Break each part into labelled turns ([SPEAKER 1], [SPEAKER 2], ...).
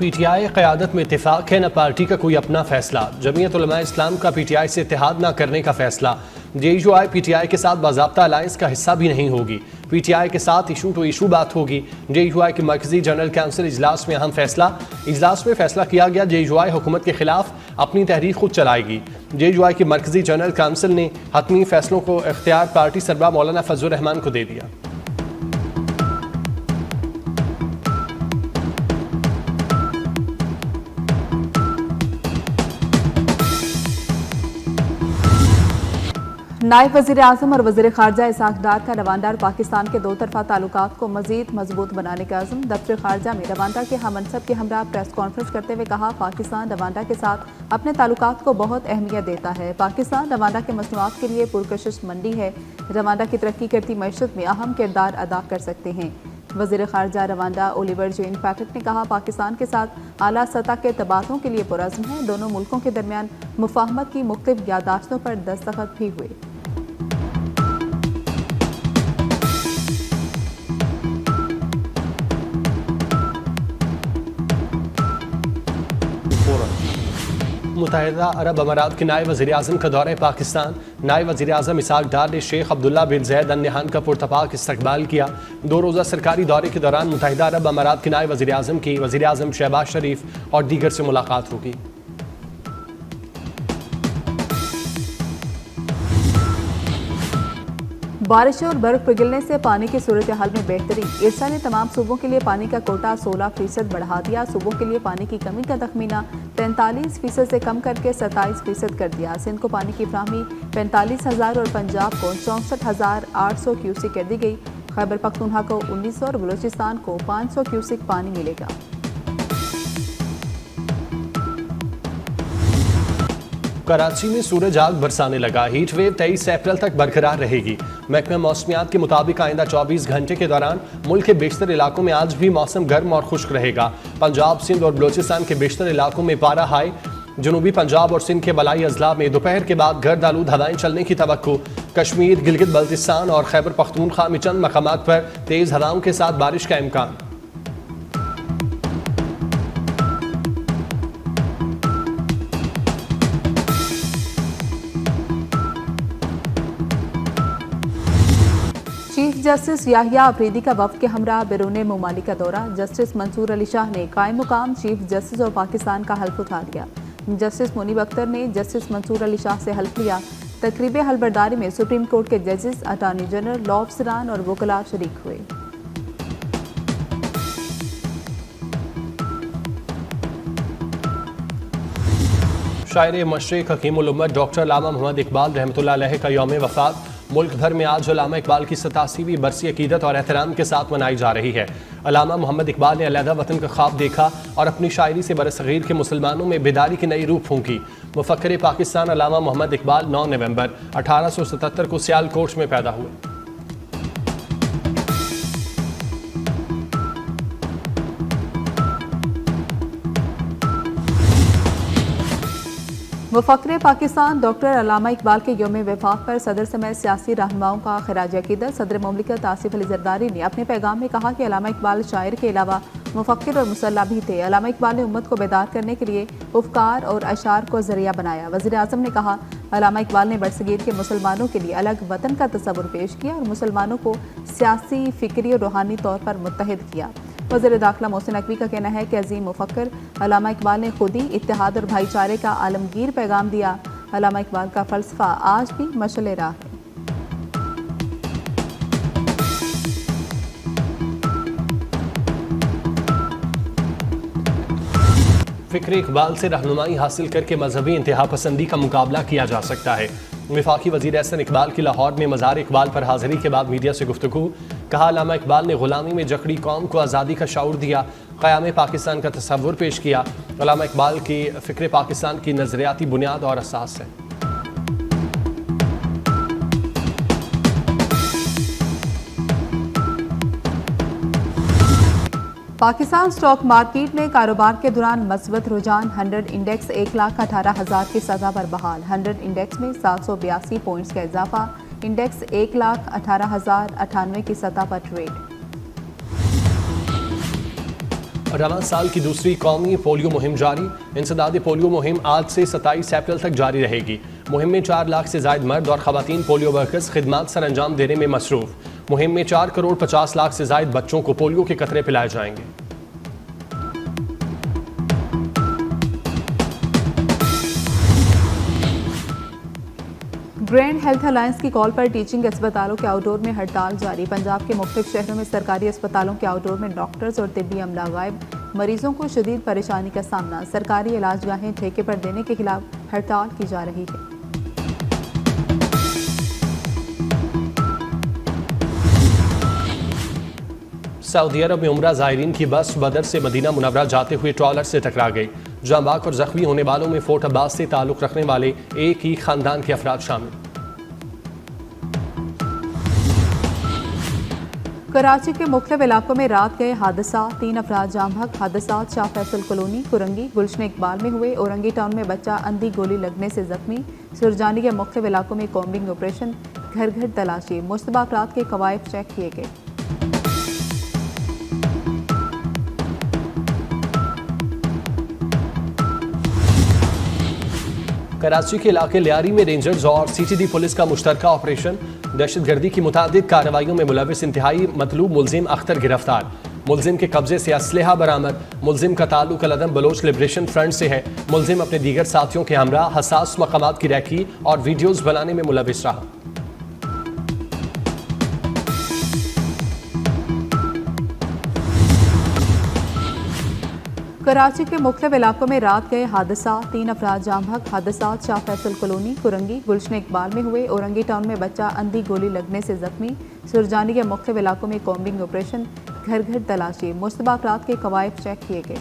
[SPEAKER 1] PTI क़यादत में इत्तेफाक है, न पार्टी का कोई अपना फैसला। जमीयत उलमा इस्लाम का PTI से इत्तेहाद न करने का फैसला। JUI PTI के साथ बाज़ाब्ता अलायंस का हिस्सा भी नहीं होगी। PTI के साथ इशू टू इशू बात होगी। JUI के मरकजी जनरल काउंसिल इजलास में अहम फैसला। इजलास में फैसला किया गया, JUI हुकूमत के खिलाफ अपनी तहरीक खुद चलाएगी। JUI के मरकजी जनरल काउंसिल ने हतमी फैसलों को इख्तियार पार्टी सरबराह मौलाना फजलुर रहमान को दे दिया।
[SPEAKER 2] नायब वज़ीर आज़म और वज़ीर ख़ारजा इसहाक़ डार का रवांडा और पाकिस्तान के दो तरफ़ा ताल्लुकात को मज़ीद मजबूत बनाने का अज़्म। दफ्तर ख़ारजा में रवांडा के हम मनसब के हमरा प्रेस कॉन्फ्रेंस करते हुए कहा, पाकिस्तान रवांडा के साथ अपने ताल्लुकात को बहुत अहमियत देता है। पाकिस्तान रवांडा के मसनूआत के लिए पुरकशिश मंडी है। रवांडा की तरक्की करती मैशत में अहम किरदार अदा कर सकते हैं। वज़ीर ख़ारजा रवांडा ओलिवर जेन पैट्रिक ने कहा, पाकिस्तान के साथ आला सतह के तबादलों के लिए पुरज़्म है। दोनों मुल्कों के दरमियान मुफाहमत की मुख्तलिफ यादाश्तों पर दस्तखत भी हुए।
[SPEAKER 1] मुत्तहिदा अरब अमारात के नायब वज़ीर आज़म का दौरा पाकिस्तान। नायब वज़ीर आज़म इसहाक़ डार ने शेख अब्दुल्ला बिन ज़ैद अल नहयान का पुरतपाक इस्तकबाल किया। 2 रोज़ा सरकारी दौरे के दौरान मुत्तहिदा अरब अमारात के नायब वज़ीर आज़म की वज़ीर आज़म शहबाज शरीफ और दीगर से मुलाकात होगी।
[SPEAKER 2] बारिश और बर्फ पिघलने से पानी की सूरत हाल में बेहतरी। इरसा ने तमाम सूबों के लिए पानी का कोटा 16% बढ़ा दिया। सूबों के लिए पानी की कमी का तखमीना 43% से कम करके 27% कर दिया। सिंध को पानी की फ्राहमी 45,000 और पंजाब को 64,800 क्यूसिक कर दी गई। खैबर पख्तूनख्वा को 1900 और बलूचिस्तान को 500 क्यूसिक पानी मिलेगा।
[SPEAKER 1] कराची में सूरज आग बरसाने लगा। हीट वेव 23 अप्रैल तक बरकरार रहेगी। महकमा मौसमियात के मुताबिक आइंदा 24 घंटे के दौरान मुल्क के बेशतर इलाकों में आज भी मौसम गर्म और खुश्क रहेगा। पंजाब, सिंध और बलूचिस्तान के बेशतर इलाकों में पारा हाई। जनूबी पंजाब और सिंध के बलाई अजला में दोपहर के बाद गर्द आलूद हवाएं चलने की तवक्को। कश्मीर, गिलगित बल्तिस्तान और खैबर पख्तूनख्वा में चंद मकामात पर तेज हवाओं के साथ बारिश का इम्कान।
[SPEAKER 2] चीफ जस्टिस याहिया अफरीदी का वफ्द के हमरा बैरून ममालिक का दौरा। जस्टिस मंसूर अली शाह ने कायम मुकाम चीफ जस्टिस और पाकिस्तान का हल्फ उठा लिया। जस्टिस मुनीब अख्तर ने जस्टिस मंसूर अली शाह से हल्फ लिया। तकरीब हलबरदारी में सुप्रीम कोर्ट के जजेस, अटॉर्नी जनरल, लॉ अफसरान और वकला शरीक हुए।
[SPEAKER 1] शायर मशरिक़ हकीमुल उम्मत डॉक्टर अल्लामा मोहम्मद इकबाल रहमतुल्लाह अलैह का यौम वफ़ात। मुल्क भर में आज अल्लामा इकबाल की 87वीं बरसी अकीदत और एहतराम के साथ मनाई जा रही है। अल्लामा मोहम्मद इकबाल ने अलहदा वतन का ख्वाब देखा और अपनी शायरी से बरसगीर के मुसलमानों में बेदारी की नई रूह फूंकी। मुफक्किर पाकिस्तान अल्लामा मोहम्मद इकबाल 9 नवंबर 1877 को सियालकोट में पैदा हुए।
[SPEAKER 2] मुफक्किर पाकिस्तान डॉक्टर अल्लामा इकबाल के यौम वफ़ात पर सदर समेत सियासी रहनुमाओं का खिराज अकीदत। सदर मुमलिकत आसिफ अली जरदारी ने अपने पैगाम में कहा कि अल्लामा इकबाल शायर के अलावा मुफक्किर और मुसल्ला भी थे। अल्लामा इकबाल ने उम्मत को बेदार करने के लिए उफ़कार और अशार को ज़रिया बनाया। वज़ीर आज़म ने कहा, अल्लामा इकबाल ने बरसगीर के मुसलमानों के लिए अलग वतन का तस्वुर पेश किया और मुसलमानों को सियासी, फ़िक्री और रूहानी तौर पर मुत्तहिद किया। वज़ीर दाखिला मोहसिन नकवी का कहना है कि अजीम मुफक्किर अल्लामा इकबाल ने खुद ही इत्तेहाद और भाईचारे का आलमगीर पैगाम दिया। अल्लामा इकबाल का फ़लसफ़ा आज भी मशअल राह है।
[SPEAKER 1] फ़िक्र इकबाल से रहनुमाई हासिल करके मजहबी इंतहा पसंदी का मुकाबला किया जा सकता है। वफाकी वज़ीर एहसन इकबाल की लाहौर में मज़ार इकबाल पर हाज़िरी के बाद मीडिया से गुफ्तगू। कहा, अल्लामा इकबाल ने ग़ुलामी में जकड़ी कौम को आज़ादी का शऊर दिया, क़याम पाकिस्तान का तसव्वुर पेश किया। अल्लामा इकबाल की फ़िक्र पाकिस्तान की नज़रियाती बुनियाद और असास है।
[SPEAKER 2] पाकिस्तान स्टॉक मार्केट में कारोबार के दौरान मस्बत रुझान। 100 इंडेक्स 1,18,000 की सतह पर बहाल। 100 इंडेक्स में 782 पॉइंट्स का इजाफा। इंडेक्स 1,18,098 की सतह पर ट्रेड।
[SPEAKER 1] रवां साल की दूसरी कौमी पोलियो मुहिम जारी। इंसदादी पोलियो मुहिम आज से 27 अप्रैल तक जारी रहेगी। मुहिम में 4 लाख से ज्यादा मर्द और खवातीन पोलियो वर्कर्स खिदमात सर अंजाम देने में मसरूफ। मुहिम में 4 करोड़ 50 लाख से ज्यादा बच्चों को पोलियो के कतरे पिलाए जाएंगे।
[SPEAKER 2] ग्रैंड हेल्थ अलायंस की कॉल पर टीचिंग अस्पतालों के आउटडोर में हड़ताल जारी। पंजाब के मुख्तलिफ शहरों में सरकारी अस्पतालों के आउटडोर में डॉक्टर्स और तिब्बी अमला गायब। मरीजों को शदीद परेशानी का सामना। सरकारी इलाज गाहें ठेके पर देने के खिलाफ हड़ताल की जा रही है।
[SPEAKER 1] सऊदी अरब में उम्रा ज़ायरीन की बस बदर से मदीना मुनव्वरा जाते हुए ट्रॉलर से टकरा गई। जांबाक और जख्मी होने वालों में फोर्ट अब्बास से ताल्लुक़ रखने वाले एक ही खानदान के अफराद शामिल।
[SPEAKER 2] कराची के मुख्तलिफ इलाकों में रात गए हादसा। 3 अफराद जाम हक। हादसा शाह फैसल कॉलोनी, कुरंगी, गुलशन इकबाल में हुए। औरंगी टाउन में बच्चा अंधी गोली लगने से जख्मी। सुरजानी के मुख्तलिफ इलाकों में कॉम्बिंग ऑपरेशन, घर घर तलाशी। मुश्तबा अफराद के कवायद चेक किए गए।
[SPEAKER 1] कराची के इलाके लियारी में रेंजर्स और सीटीडी पुलिस का मुश्तरका ऑपरेशन। दहशतगर्दी की मुतादिद कार्रवाइयों में मुलविस इंतहाई मतलूब मुलजिम अख्तर गिरफ्तार। मुलजिम के कब्जे से असलहा बरामद। मुलजिम का ताल्लुक अलअदम बलोच लिबरेशन फ्रंट से है। मुलजिम अपने दीगर साथियों के हमरा हसास मकामात की रैकी और वीडियोज बनाने में मुलविस रहा।
[SPEAKER 2] कराची के मुख्तलिफ इलाकों में रात गए हादसा। 3 अफराद जाम हक। हादसा शाह फैसल कॉलोनी, कुरंगी, गुलशन इकबाल में हुए। औरंगी टाउन में बच्चा अंधी गोली लगने से जख्मी। सुरजानी के मुख्तलिफ इलाकों में कॉम्बिंग ऑपरेशन, घर घर तलाशी। मुश्तबा अफराद के कवायद चेक किए गए।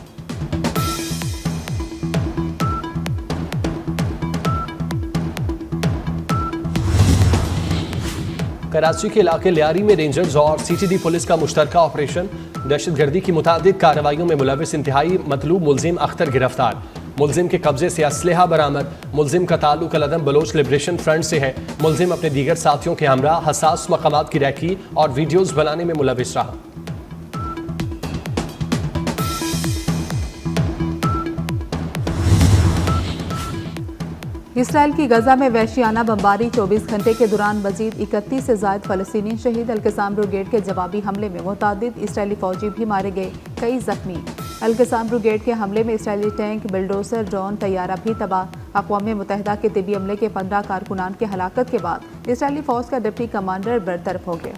[SPEAKER 1] कराची के इलाके लियारी में रेंजर्स और सीटीडी पुलिस का मुश्तरका ऑपरेशन। दहशतगर्दी की मुतादिद कार्रवाइयों में मुलविस इंतहाई मतलूब मुलजिम अख्तर गिरफ्तार। मुलजिम के कब्जे से असलहा बरामद। मुलजिम का ताल्लुक अलअदम बलोच लिबरेशन फ्रंट से है। मुलजिम अपने दीगर साथियों के हमरा हसास मकामात की रैकी और वीडियोज बनाने में मुलविस रहा।
[SPEAKER 2] इसराइल की गजा में वहशियाना बमबारी। 24 घंटे के दौरान मजीद 31 से ज्यादा फलस्तीनी शहीद। अल-क़स्साम ब्रिगेड के जवाबी हमले में मुतादिद इसराइली फौजी भी मारे गए, कई जख्मी। अल-क़स्साम ब्रिगेड के हमले में इसराइली टैंक, बिल्डोसर, ड्रोन, तैयारा भी तबाह। अक़वाम मुत्तहिदा के तिब्बी अमले के 15 कारकुनान की हलाकत के बाद इसराइली फौज का डिप्टी कमांडर बरतरफ हो गया।